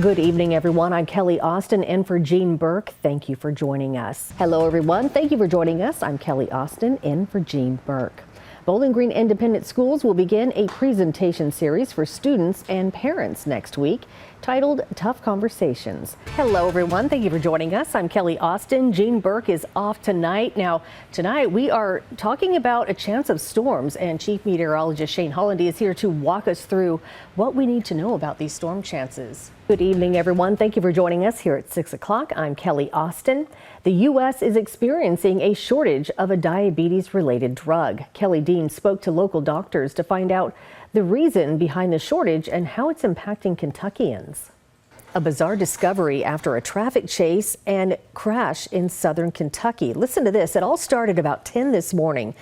Good evening, everyone. I'm Kelly Austin in for Jean Burke. Thank you for joining us. Hello, everyone. Thank you for joining us. I'm Kelly Austin in for Jean Burke. Bowling Green Independent Schools will begin a presentation series for students and parents next week titled Tough Conversations. Hello, everyone. Thank you for joining us. I'm Kelly Austin. Jean Burke is off tonight. Now, tonight we are talking about a chance of storms, and Chief Meteorologist Shane Hollandy is here to walk us through what we need to know about these storm chances. Good evening, everyone. Thank you for joining us here at 6 o'clock. I'm Kelly Austin. The U.S. is experiencing a shortage of a diabetes-related drug. Kelly Dean spoke to local doctors to find out the reason behind the shortage and how it's impacting Kentuckians. A bizarre discovery after a traffic chase and crash in southern Kentucky. Listen to this. It all started about 10 this morning.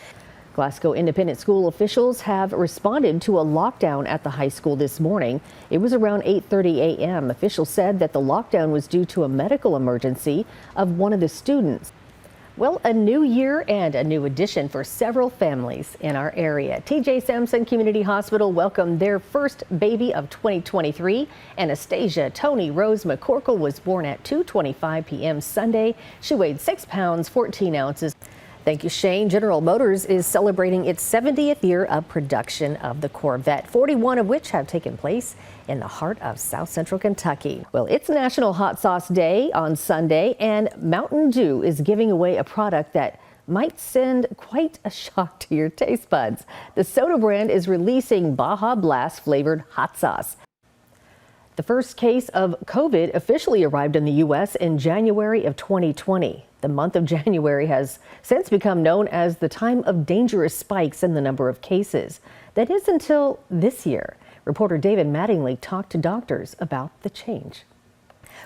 Glasgow Independent School officials have responded to a lockdown at the high school this morning. It was around 8:30 a.m. Officials said that the lockdown was due to a medical emergency of one of the students. Well, a new year and a new addition for several families in our area. TJ Sampson Community Hospital welcomed their first baby of 2023. Anastasia Tony Rose McCorkle was born at 2:25 p.m. Sunday. She weighed 6 pounds, 14 ounces. Thank you, Shane. General Motors is celebrating its 70th year of production of the Corvette, 41 of which have taken place in the heart of South Central Kentucky. Well, it's National Hot Sauce Day on Sunday, and Mountain Dew is giving away a product that might send quite a shock to your taste buds. The soda brand is releasing Baja Blast flavored hot sauce. The first case of COVID officially arrived in the U.S. in January of 2020. The month of January has since become known as the time of dangerous spikes in the number of cases. That is until this year. Reporter David Mattingly talked to doctors about the change.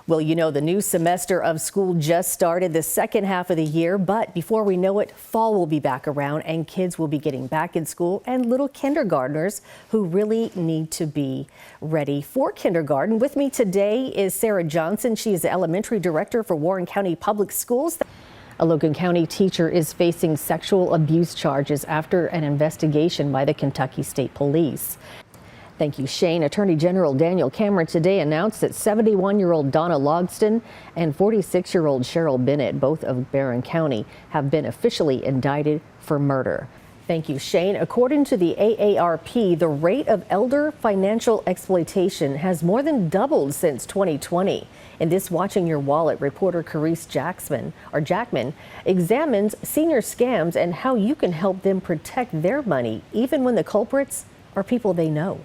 Well, you know, the new semester of school just started, the second half of the year, but before we know it, fall will be back around and kids will be getting back in school, and little kindergartners who really need to be ready for kindergarten. With me today is Sarah Johnson. She is the elementary director for Warren County Public Schools. A Logan County teacher is facing sexual abuse charges after an investigation by the Kentucky State Police. Thank you, Shane. Attorney General Daniel Cameron today announced that 71-year-old Donna Logston and 46-year-old Cheryl Bennett, both of Barron County, have been officially indicted for murder. Thank you, Shane. According to the AARP, the rate of elder financial exploitation has more than doubled since 2020. In this Watching Your Wallet, reporter Carice Jackman examines senior scams and how you can help them protect their money, even when the culprits are people they know.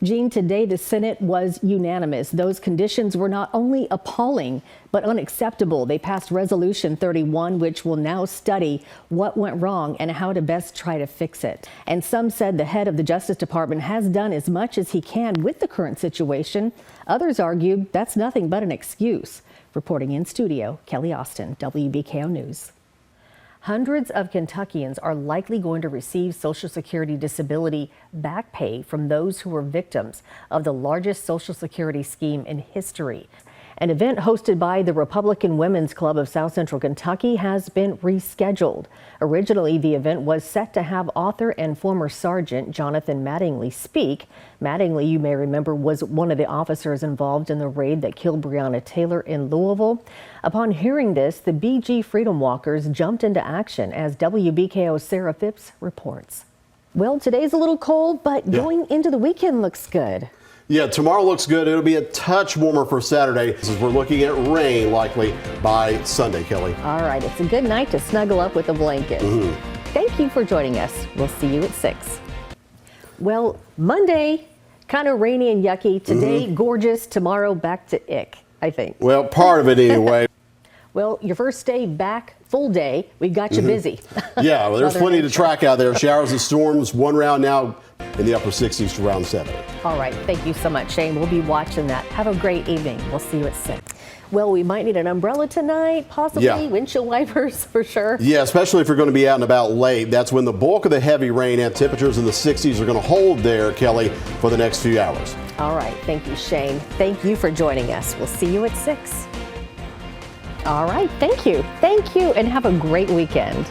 Jean, today the Senate was unanimous. Those conditions were not only appalling, but unacceptable. They passed Resolution 31, which will now study what went wrong and how to best try to fix it. And some said the head of the Justice Department has done as much as he can with the current situation. Others argued that's nothing but an excuse. Reporting in studio, Kelly Austin, WBKO News. Hundreds of Kentuckians are likely going to receive Social Security disability back pay from those who were victims of the largest Social Security scheme in history. An event hosted by the Republican Women's Club of South Central Kentucky has been rescheduled. Originally, the event was set to have author and former Sergeant Jonathan Mattingly speak. Mattingly, you may remember, was one of the officers involved in the raid that killed Breonna Taylor in Louisville. Upon hearing this, the BG Freedom Walkers jumped into action, as WBKO's Sarah Phipps reports. Well, today's a little cold, but going into the weekend looks good. Yeah, tomorrow looks good. It'll be a touch warmer for Saturday, as we're looking at rain likely by Sunday, Kelly. All right, it's a good night to snuggle up with a blanket. Thank you for joining us. We'll see you at 6. Well, Monday, kind of rainy and yucky. Today, gorgeous. Tomorrow, back to ick, I think. Well, part of it anyway. Well, your first day back, full day, we got you busy. Yeah, well, there's plenty to track out there. Showers and storms, one round now in the upper 60s to around 70. All right, thank you so much, Shane. We'll be watching that. Have a great evening. We'll see you at 6. Well, we might need an umbrella tonight, possibly windshield wipers for sure. Yeah, especially if you're going to be out and about late. That's when the bulk of the heavy rain and temperatures in the 60s are going to hold there, Kelly, for the next few hours. All right, thank you, Shane. Thank you for joining us. We'll see you at 6. All right, thank you. Thank you, and have a great weekend.